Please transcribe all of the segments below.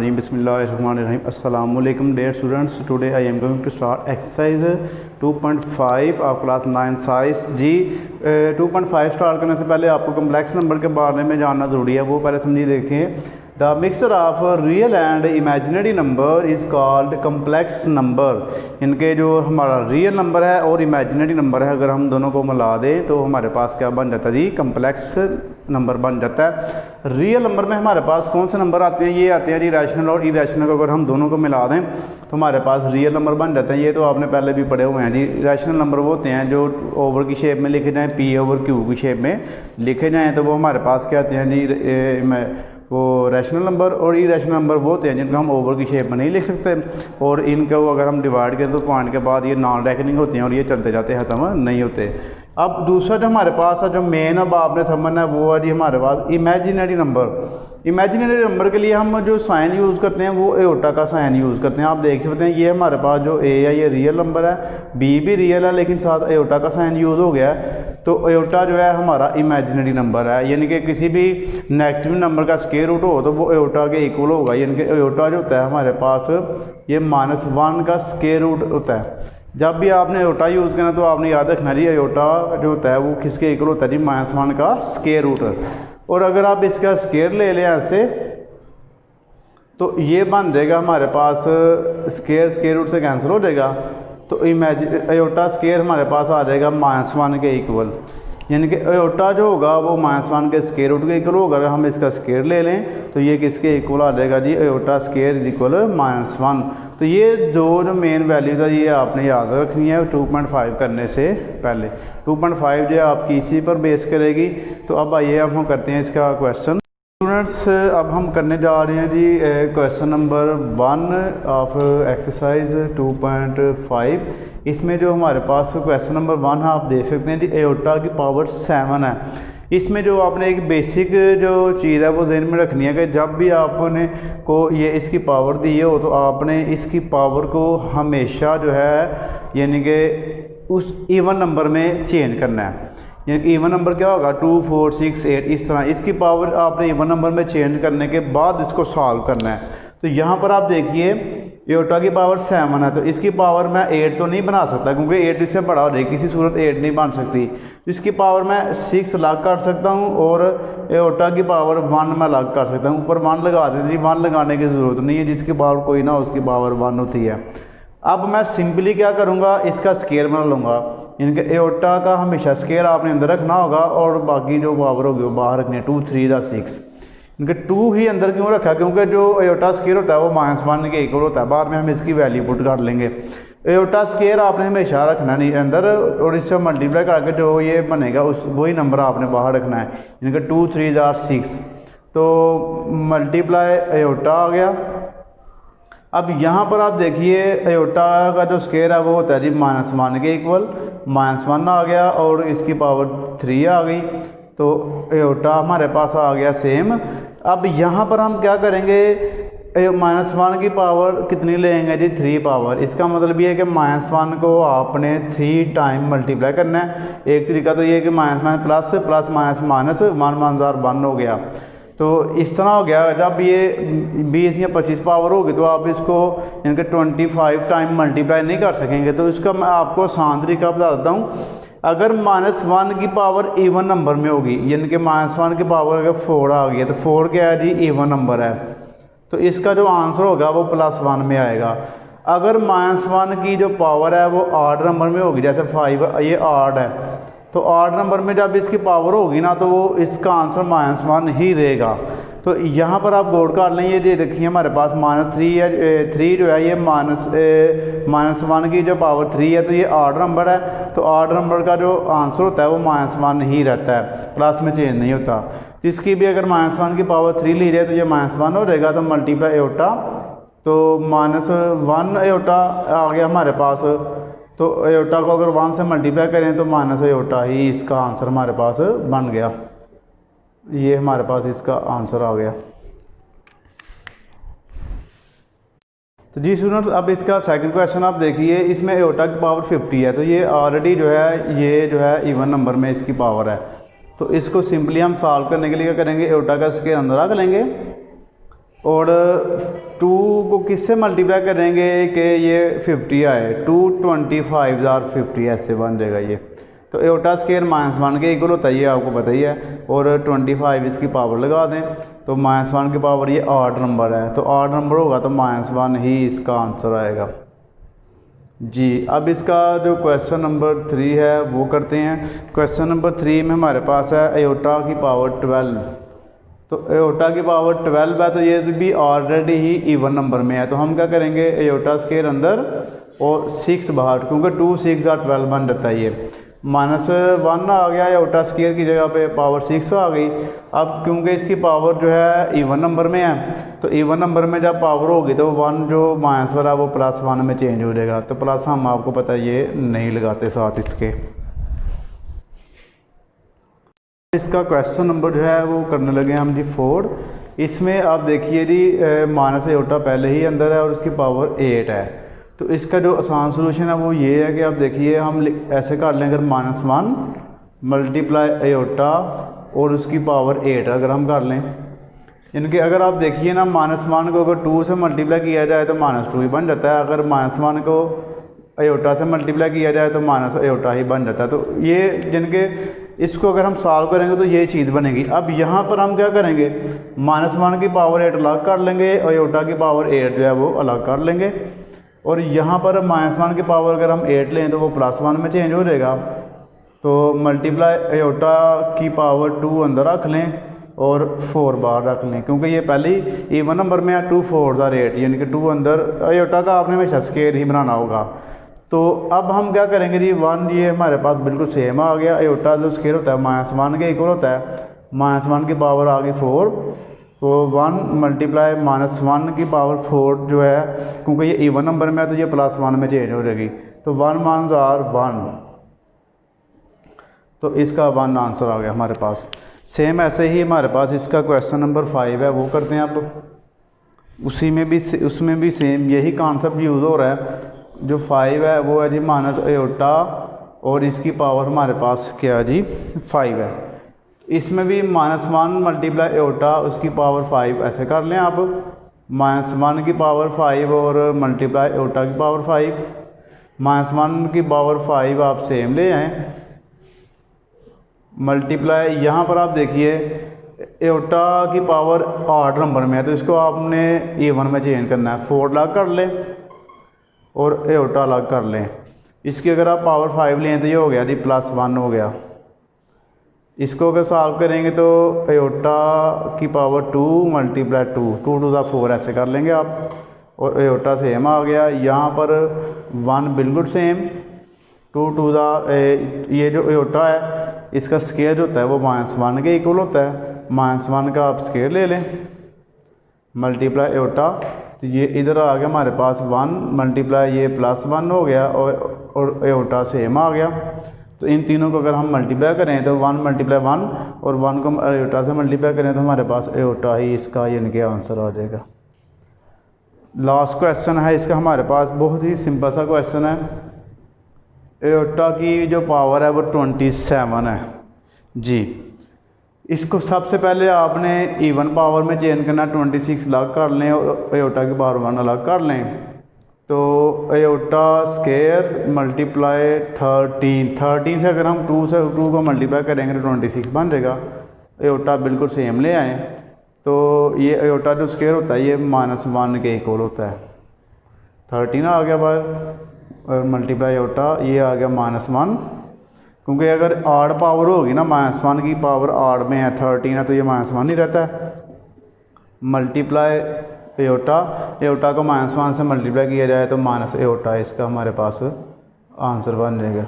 रहीम बिस्मिल्लाहिर्रहमानिर्रहीम अस्सलाम वालेकुम dear students. Today I am going to start exercise 2.5 of class 9 science. जी 2.5 स्टार्ट करने से पहले आपको कम्प्लेक्स नंबर के बारे में जानना ज़रूरी है, वो पहले समझिए। देखें, the mixture of real and imaginary number is called complex number. इनके जो हमारा रियल नंबर है और इमेजिनरी नंबर है, अगर हम दोनों को मिला दें तो हमारे पास क्या बन जाता है जी, कम्प्लेक्स नंबर बन जाता है। रियल नंबर में हमारे पास कौन से नंबर आते हैं? ये आते हैं जी रैशनल और इरेशनल को अगर हम दोनों को मिला दें तो हमारे पास रियल नंबर बन जाते हैं। ये तो आपने पहले भी पढ़े हुए हैं जी। रैशनल नंबर वो होते हैं जो ओवर की शेप में लिखे जाएँ, पी ओवर क्यू की शेप में लिखे जाएँ, तो वो हमारे पास क्या आते हैं जी, वो रैशनल नंबर। और इरेशनल नंबर वो होते हैं जिनको हम ओवर की शेप में नहीं लिख सकते, और इनको अगर हम डिवाइड करें तो पॉइंट के बाद ये नॉन रेकनिंग होते हैं और ये चलते जाते हैं, ख़त्म नहीं होते। अब दूसरा जो हमारे पास है, जो मेन अब आपने समझना है, वो है जी हमारे पास इमेजिनरी नंबर। इमेजिनरी नंबर के लिए हम जो साइन यूज़ करते हैं वो एओटा का साइन यूज़ करते हैं। आप देख सकते हैं ये हमारे पास जो ए है ये रियल नंबर है, बी भी रियल है, लेकिन साथ एओटा का साइन यूज़ हो गया है, तो एओटा जो है हमारा इमेजिनरी नंबर है। यानी कि किसी भी नेगेटिव नंबर का स्क्वायर रूट हो तो वो एओटा के इक्वल होगा। यानी कि एओटा जो होता है हमारे पास ये -1 का स्क्वायर रूट होता है। जब भी आपने एओटा यूज़ करना तो आपने याद रखना जी, एओटा जो होता है वो किसके इक्वल होता है जी, -1 का स्क्वायर रूट। और अगर आप इसका स्क्वायर ले लें ऐसे तो ये बन जाएगा हमारे पास स्क्वायर रूट से कैंसिल हो जाएगा, तो एओटा स्क्वायर हमारे पास आ जाएगा -1 के इक्वल। यानी कि एओटा जो होगा वो -1 के स्क्वायर रूट के इक्वल होगा। अगर हम इसका स्क्वायर ले लें तो ये किसके इक्वल आ जाएगा जी, एओटा स्क्वायर इज इक्वल -1। तो ये जो मेन वैल्यू था ये आपने याद रखनी है 2.5 करने से पहले। 2.5 जो आपकी इसी पर बेस करेगी। तो अब आइए अब हम करते हैं इसका क्वेश्चन। स्टूडेंट्स अब हम करने जा रहे हैं जी क्वेश्चन नंबर 1 ऑफ एक्सरसाइज 2.5। इसमें जो हमारे पास क्वेश्चन नंबर 1 है, आप देख सकते हैं जी, एओटा की पावर 7 है। इसमें जो आपने एक बेसिक जो चीज़ है वो जहन में रखनी है कि जब भी आपने को ये इसकी पावर दी हो तो आपने इसकी पावर को हमेशा जो है यानी कि उस इवन नंबर में चेंज करना है। यानी इवन नंबर क्या होगा, 2, 4, 6, 8, इस तरह इसकी पावर आपने इवन नंबर में चेंज करने के बाद इसको सॉल्व करना है। तो यहाँ पर आप देखिए एओटा की पावर 7 है, तो इसकी पावर मैं 8 तो नहीं बना सकता क्योंकि 8 इससे बड़ा हो जाएगी, किसी सूरत 8 नहीं बन सकती। तो इसकी पावर मैं 6 अलग कर सकता हूँ और एओटा की पावर 1 मैं अलग कर सकता हूँ। ऊपर 1 लगा देते हैं, 1 लगाने की ज़रूरत नहीं है, जिसकी पावर कोई ना उसकी पावर 1 होती है। अब मैं सिंपली क्या करूँगा, इसका स्क्वायर बना लूँगा। इनके एओटा का हमेशा स्क्वायर आपने अंदर रखना होगा और बाकी जो पावर होगी वो बाहर रखनी है। 2, 3 6। इनके 2 ही अंदर क्यों रखा, क्योंकि जो एओटा स्क्वायर होता है वो -1 के इक्वल होता है। बाद में हम इसकी वैल्यू पुट कर लेंगे। एओटा स्क्वायर आपने हमेशा रखना नहीं अंदर, और इससे मल्टीप्लाई करके जो ये बनेगा उस वही नंबर आपने बाहर रखना है। इनके 2, 3 6, तो मल्टीप्लाई एओटा आ गया। अब यहाँ पर आप देखिए एओटा का जो स्क्वायर है वो होता है जी -1 के इक्वल, -1 आ गया और इसकी पावर 3 आ गई, तो एओटा हमारे पास आ गया सेम। अब यहाँ पर हम क्या करेंगे, -1 की पावर कितनी लेंगे जी, 3 पावर। इसका मतलब ये है कि -1 को आपने 3 टाइम मल्टीप्लाई करना है। एक तरीका तो ये है कि -, प्लस प्लस माइनस 1 हो गया। तो इस तरह हो गया। जब ये 20 या 25 पावर होगी तो आप इसको इनके 25 टाइम मल्टीप्लाई नहीं कर सकेंगे। तो इसका मैं आपको आसान तरीका बता देता हूँ। अगर -1 की पावर इवन नंबर में होगी, यानी कि -1 की पावर अगर 4 आ गई है, तो 4 क्या है जी, इवन नंबर है, तो इसका जो आंसर होगा वो +1 में आएगा। अगर -1 की जो पावर है वो ऑड नंबर में होगी, जैसे 5 ये ऑड है, तो ऑड नंबर में जब इसकी पावर होगी ना तो वो इसका आंसर -1 ही रहेगा। तो यहाँ पर आप गौर कर लें, ये देखिए हमारे पास -3 है, 3 जो है ये -1 की जो पावर 3 है, तो ये ऑड नंबर है, तो ऑड नंबर का जो आंसर होता है वो -1 ही रहता है, प्लस में चेंज नहीं होता। इसकी भी अगर -1 की पावर 3 ली जाए तो ये -1 हो जाएगा, तो मल्टीप्लाई एओटा, तो -1 एओटा आ गया हमारे पास। तो एओटा को अगर 1 से मल्टीप्लाई करें तो -एओटा ही इसका आंसर हमारे पास बन गया। ये हमारे पास इसका आंसर आ गया। तो जी स्टूडेंट्स अब इसका सेकंड क्वेश्चन आप देखिए, इसमें एओटा की पावर 50 है, तो ये ऑलरेडी जो है ये जो है इवन नंबर में इसकी पावर है। तो इसको सिंपली हम सॉल्व करने के लिए क्या करेंगे, एओटा का इसके अंदर रख लेंगे। और 2 को किससे मल्टीप्लाई करेंगे कि ये 50 आए, 225 और 50 ऐसे बन जाएगा ये। तो एओटा स्केयर -1 के इक्वल होता है, ये आपको पता ही है। और 25 इसकी पावर लगा दें तो -1 की पावर, ये ऑड नंबर है तो ऑड नंबर होगा तो -1 ही इसका आंसर आएगा जी। अब इसका जो क्वेश्चन नंबर 3 है वो करते हैं। क्वेश्चन नंबर 3 में हमारे पास है एओटा की पावर 12। तो एओटा की पावर 12 है तो ये भी ऑलरेडी ही इवन नंबर में है, तो हम क्या करेंगे, एओटा स्केयर अंदर और 6 बाहर, क्योंकि 2 6 और 12 बन जाता है ये। -1 आ गया एओटा स्केयर की जगह पे, पावर 6 आ गई। अब क्योंकि इसकी पावर जो है इवन नंबर में है, तो इवन नंबर में जब पावर होगी तो 1 जो माइनस वाला वो +1 में चेंज हो जाएगा। तो प्लस हम आपको पता है ये नहीं लगाते साथ इसके। इसका क्वेश्चन नंबर जो है वो करने लगे हम जी 4। इसमें आप देखिए जी माइनस एओटा पहले ही अंदर है और उसकी पावर 8 है। तो इसका जो आसान सोल्यूशन है वो ये है कि आप देखिए हम ऐसे कर लें, अगर -1 मल्टीप्लाई एओटा और उसकी पावर 8 अगर हम कर लें, इनके अगर आप देखिए ना -1 को अगर 2 से मल्टीप्लाई किया जाए तो -2 ही बन जाता है, अगर -1 को एओटा से मल्टीप्लाई किया जाए तो माइनस एओटा ही बन जाता है। तो ये जिनके इसको अगर हम सॉल्व करेंगे तो ये चीज़ बनेगी। अब यहाँ पर हम क्या करेंगे, -1 की पावर 8 अलग कर लेंगे और एओटा की पावर 8 जो है वो अलग कर लेंगे। और यहाँ पर -1 की पावर अगर हम 8 लें तो वो +1 में चेंज हो जाएगा। तो मल्टीप्लाई एओटा की पावर 2 अंदर रख लें और 4 बाहर रख लें, क्योंकि ये पहले ही इवन नंबर में है। 2 4 और 8 यानी कि 2 अंदर, एओटा का आपने हमेशा स्केयर ही बनाना होगा। तो अब हम क्या करेंगे जी 1, ये हमारे पास बिल्कुल सेम आ गया। एओटा जो स्केयर होता है -1 के इक्वल होता है, -1 की पावर आ गई 4, तो 1 मल्टीप्लाई -1 की पावर 4 जो है, क्योंकि ये इवन नंबर में है तो ये +1 में चेंज हो जाएगी। तो 1 1 are 1, तो इसका 1 आंसर आ गया हमारे पास। सेम ऐसे ही हमारे पास इसका क्वेश्चन नंबर 5 है, वो करते हैं। अब उसमें भी सेम यही कॉन्सेप्ट यूज़ हो रहा है। जो 5 है वो है जी माइनस एओटा और इसकी पावर हमारे पास क्या है जी 5 है। इसमें भी -1 मल्टीप्लाई एओटा उसकी पावर 5 ऐसे कर लें आप, -1 की पावर 5 और मल्टीप्लाई एओटा की पावर 5, -1 की पावर 5 आप सेम ले आएँ, मल्टीप्लाई यहाँ पर आप देखिए एओटा की पावर ऑड नंबर में है तो इसको आपने इवन में चेंज करना है। 4 अलग कर लें और एओटा अलग कर लें। इसकी अगर आप पावर 5 लें तो ये हो गया जी +1 हो गया। इसको अगर सॉल्व करेंगे तो एओटा की पावर 2 मल्टीप्लाई 2 2 × 4 ऐसे कर लेंगे आप, और एओटा सेम आ गया। यहाँ पर 1 बिल्कुल सेम, 2 ये जो एओटा है इसका स्केयर जो होता है वो -1 के इक्वल होता है। -1 का आप स्केयर ले लें, मल्टीप्लाई एओटा, तो ये इधर आ गया हमारे पास 1 मल्टीप्लाई ये +1 हो गया और एओटा सेम आ गया। तो इन तीनों को अगर हम मल्टीप्लाई करें तो 1 मल्टीप्लाई 1 और 1 को एओटा से मल्टीप्लाई करें तो हमारे पास एओटा ही इसका यानी कि आंसर आ जाएगा। लास्ट क्वेश्चन है इसका हमारे पास, बहुत ही सिंपल सा क्वेश्चन है। एओटा की जो पावर है वो 27 है जी। इसको सबसे पहले आपने इवन पावर में चेंज करना, 26 अलग कर लें और एओटा की पावर 1 अलग कर लें। तो एओटा स्केयर मल्टीप्लाई 13 से अगर हम 2 को मल्टीप्लाई करेंगे तो 26 बन जाएगा। एओटा बिल्कुल सेम ले आएँ तो ये एओटा जो स्केयर होता है ये -1 के इक्वल होता है। 13 आ गया बाहर और मल्टीप्लाई एओटा ये आ गया -1, क्योंकि अगर आड पावर होगी ना, -1 की पावर आड में है 13 है तो ये -1 ही रहता है। मल्टीप्लाई एओटा को -1 से मल्टीप्लाई किया जाए तो माइनस एओटा इसका हमारे पास आंसर बन जाएगा।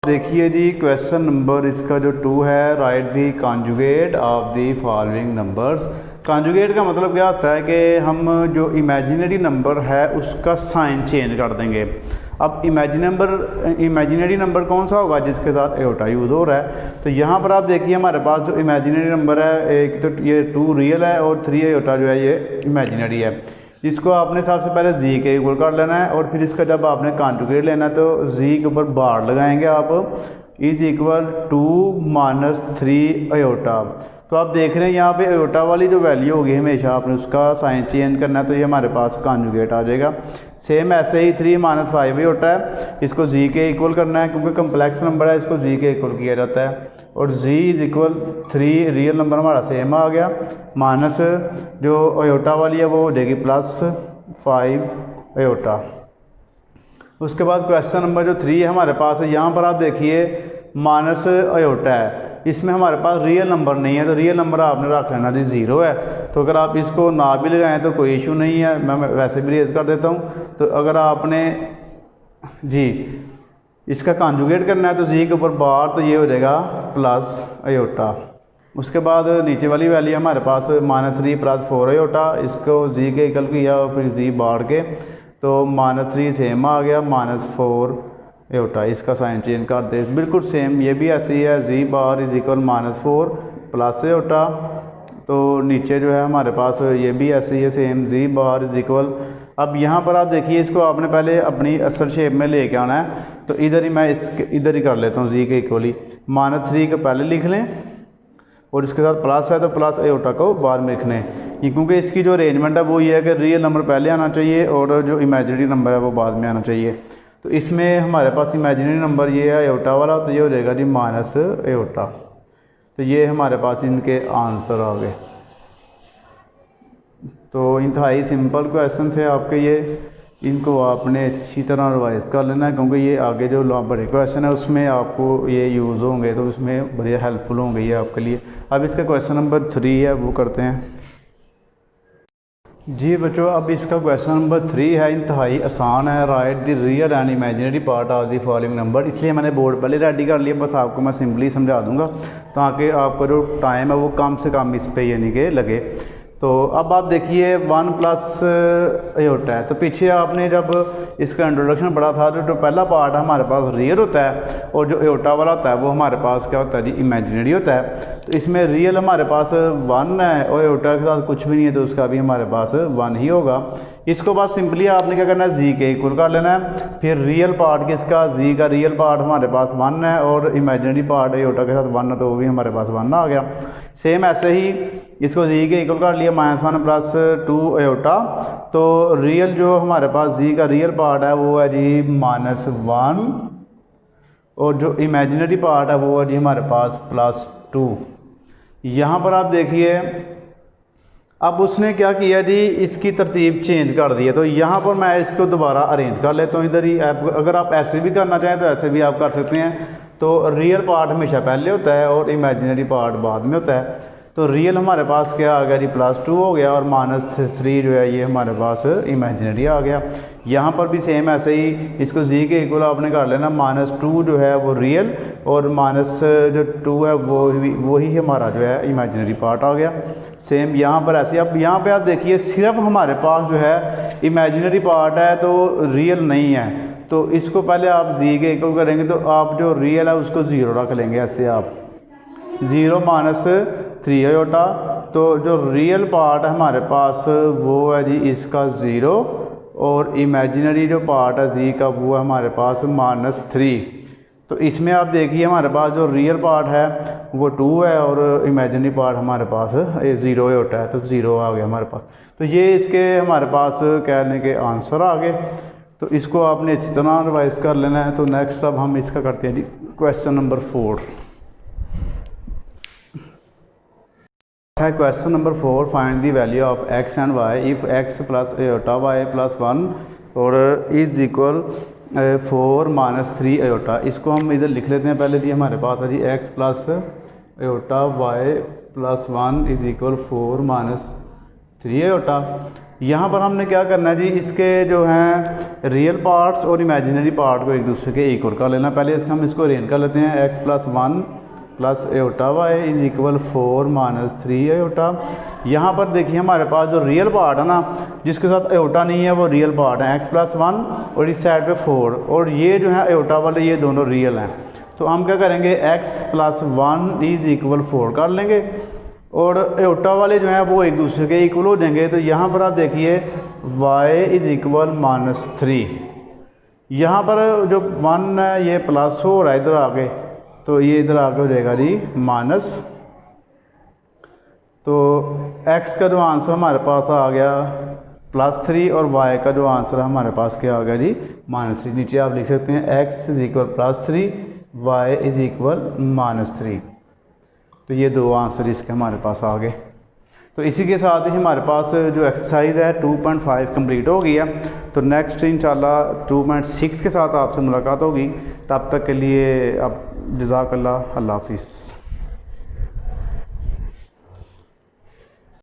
देखिए जी क्वेश्चन नंबर इसका जो 2 है, right the conjugate of the following numbers. Conjugate का मतलब क्या होता है कि हम जो इमेजिनरी नंबर है उसका साइन चेंज कर देंगे। अब इमेजिनरी नंबर कौन सा होगा जिसके साथ एओटा यूज़ हो रहा है। तो यहाँ पर आप देखिए हमारे पास जो इमेजिनरी नंबर है, एक तो ये 2 रियल है और 3 एओटा जो है ये इमेजिनरी है। इसको आपने सबसे पहले जी के इक्वल कर लेना है और फिर इसका जब आपने कॉन्जुगेट लेना है तो जी के ऊपर बार लगाएंगे आप is equal to minus 3 iota. तो आप देख रहे हैं यहाँ पे अयोटा वाली जो वैल्यू होगी हमेशा आपने उसका साइन चेंज करना है, तो ये हमारे पास कॉन्जुगेट आ जाएगा। सेम ऐसे ही 3 माइनस 5 ही होता है, इसको जी के इक्वल करना है क्योंकि कम्प्लेक्स नंबर है, इसको जी के इक्वल किया जाता है। और जी इज इक्वल 3 रियल नंबर हमारा सेम आ गया, माइनस जो अयोटा वाली है वो हो जाएगी प्लस 5 अयोटा। उसके बाद क्वेश्चन नंबर जो 3 है हमारे पास है, यहाँ पर आप देखिए माइनस अयोटा है, इसमें हमारे पास रियल नंबर नहीं है, तो रियल नंबर आपने रख लेना जी 0 है। तो अगर आप इसको ना भी लगाएं तो कोई इशू नहीं है, मैं वैसे भी रेज कर देता हूँ। तो अगर आपने जी इसका कॉन्जुगेट करना है तो जी के ऊपर बार, तो ये हो जाएगा प्लस अयोटा। उसके बाद नीचे वाली वैल्यू हमारे पास -3 प्लस 4 अयोटा, इसको जी के इक्वल किया और फिर जी बाढ़ के, तो -3 सेम आ गया, -4 अयोटा। इसका साइन चेंज कर दे, बिल्कुल सेम ये भी ऐसे ही है, G bar is equal -4 plus iota. तो नीचे जो है हमारे पास ये भी ऐसे ही है same, G bar is equal. अब यहाँ पर आप देखिए इसको आपने पहले अपनी असल शेप में लेके आना है, तो इधर ही मैं इधर ही कर लेता हूँ जी के इक्वली। -3 को पहले लिख लें और इसके साथ प्लस है तो प्लस अयोटा को बाद में लिखने, क्योंकि इसकी जो अरेंजमेंट है वो ये है कि रियल नंबर पहले आना चाहिए और जो इमेजिनरी नंबर है वो बाद में आना चाहिए। तो इसमें हमारे पास इमेजिनरी नंबर ये है अयोटा वाला, तो ये हो जाएगा जी माइनस अयोटा। तो ये हमारे पास इनके आंसर आ गए। तो इंतहाई सिंपल क्वेश्चन थे आपके ये, इनको आपने अच्छी तरह रिवाइज कर लेना है क्योंकि ये आगे जो बड़े क्वेश्चन है उसमें आपको ये यूज़ होंगे, तो उसमें बड़े हेल्पफुल होंगे ये आपके लिए। अब इसका क्वेश्चन नंबर 3 है वो करते हैं जी बच्चों। अब इसका क्वेश्चन नंबर 3 है, इंतहाई आसान है। Right the real and imaginary part of the following number. इसलिए मैंने बोर्ड पहले रेडी कर लिया, बस आपको मैं सिंपली समझा दूंगा ताकि आपका जो टाइम है वो कम से कम इस पे यानी कि लगे। तो अब आप देखिए 1 प्लस अयोटा है, तो पीछे आपने जब इसका इंट्रोडक्शन पढ़ा था जो पहला पार्ट है हमारे पास रियल होता है और जो अयोटा वाला होता है वो हमारे पास क्या होता है जी इमेजिनरी होता है। तो इसमें रियल हमारे पास 1 है और अयोटा के साथ कुछ भी नहीं है, तो उसका भी हमारे पास 1 ही होगा। इसको बस सिंपली आपने क्या करना है जी के इक्वल कर लेना है। फिर रियल पार्ट किसका, जी का रियल पार्ट हमारे पास 1 है और इमेजिनरी पार्ट अयोटा के साथ 1 है, तो वो भी हमारे पास 1 आ गया। सेम ऐसे ही इसको जी के इक्वल कर लिया, -1 प्लस 2 अयोटा। तो रियल जो हमारे पास जी का रियल पार्ट है वो है जी -1 और जो इमेजिनरी पार्ट है वो है जी हमारे पास +2। यहाँ पर आप देखिए अब उसने क्या किया जी, इसकी तरतीब चेंज कर दी है। तो यहाँ पर मैं इसको दोबारा अरेंज कर लेता हूँ इधर ही। अगर आप ऐसे भी करना चाहें तो ऐसे भी आप कर सकते हैं। तो रियल पार्ट हमेशा पहले होता है और इमेजिनरी पार्ट बाद में होता है। तो रियल हमारे पास क्या आ गया जी +2 हो गया और -3 जो है ये हमारे पास इमेजिनरी आ गया। यहाँ पर भी सेम ऐसे ही इसको जी के इक्वल आपने कर लेना, -2 जो है वो रियल और -2 है वो ही हमारा जो है इमेजिनरी पार्ट आ गया। सेम यहाँ पर ऐसे। अब यहाँ पे आप देखिए सिर्फ हमारे पास जो है इमेजिनरी पार्ट है तो रियल नहीं है, तो इसको पहले आप जी के इक्वल करेंगे तो आप जो रियल है उसको 0 रख लेंगे। ऐसे आप 0 -3 अयोटा, तो जो रियल पार्ट है हमारे पास वो है जी इसका 0 और इमेजिनरी जो पार्ट है जी का वो है हमारे पास -3। तो इसमें आप देखिए हमारे पास जो रियल पार्ट है वो 2 है और इमेजिनरी पार्ट हमारे पास 0 अयोटा है, तो 0 आ गया हमारे पास। तो ये इसके हमारे पास कहने के आंसर आ गए। तो इसको आपने अच्छी तरह रिवाइज कर लेना है। तो नेक्स्ट अब हम इसका करते हैं जी क्वेश्चन नंबर 4 है। Question number 4, find the value of x and y if x plus iota y plus 1 और इज इक्वल 4 -3 अयोटा। इसको हम इधर लिख लेते हैं पहले जी। हमारे पास है जी x plus iota y plus 1 is equal 4 -3 iota. यहाँ पर हमने क्या करना है जी, इसके जो हैं रियल पार्ट्स और इमेजिनरी पार्ट को एक दूसरे के इक्वल कर लेना। पहले हम इसको अरेंज कर लेते हैं। x plus 1 plus iota y is equal 4 -3 iota. यहाँ पर देखिए हमारे पास जो रियल पार्ट है ना, जिसके साथ अयोटा नहीं है वो रियल पार्ट है x प्लस 1 और इस साइड पे 4, और ये जो है अयोटा वाले ये दोनों रियल हैं। तो हम क्या करेंगे x प्लस 1 इज इक्वल 4 कर लेंगे और अयोटा वाले जो हैं वो एक दूसरे के इक्वल हो जाएंगे। तो यहाँ पर आप देखिए y इज इक्वल -3। यहाँ पर जो 1 है ये प्लस हो रहा है इधर आगे, तो ये इधर आगे हो जाएगा जी माइनस, तो x का जो आंसर हमारे पास आ गया +3 और y का जो आंसर हमारे पास क्या आ गया जी -3। नीचे आप लिख सकते हैं x = +3, y = -3। तो ये दो आंसर इसके हमारे पास आ गए। तो इसी के साथ ही हमारे पास जो एक्सरसाइज है 2.5 कंप्लीट हो गया। तो नेक्स्ट इंशाल्लाह 2.6 के साथ आपसे मुलाकात होगी। तब तक के लिए अब जज़ाकल्लाह, अल्लाह हाफिज़।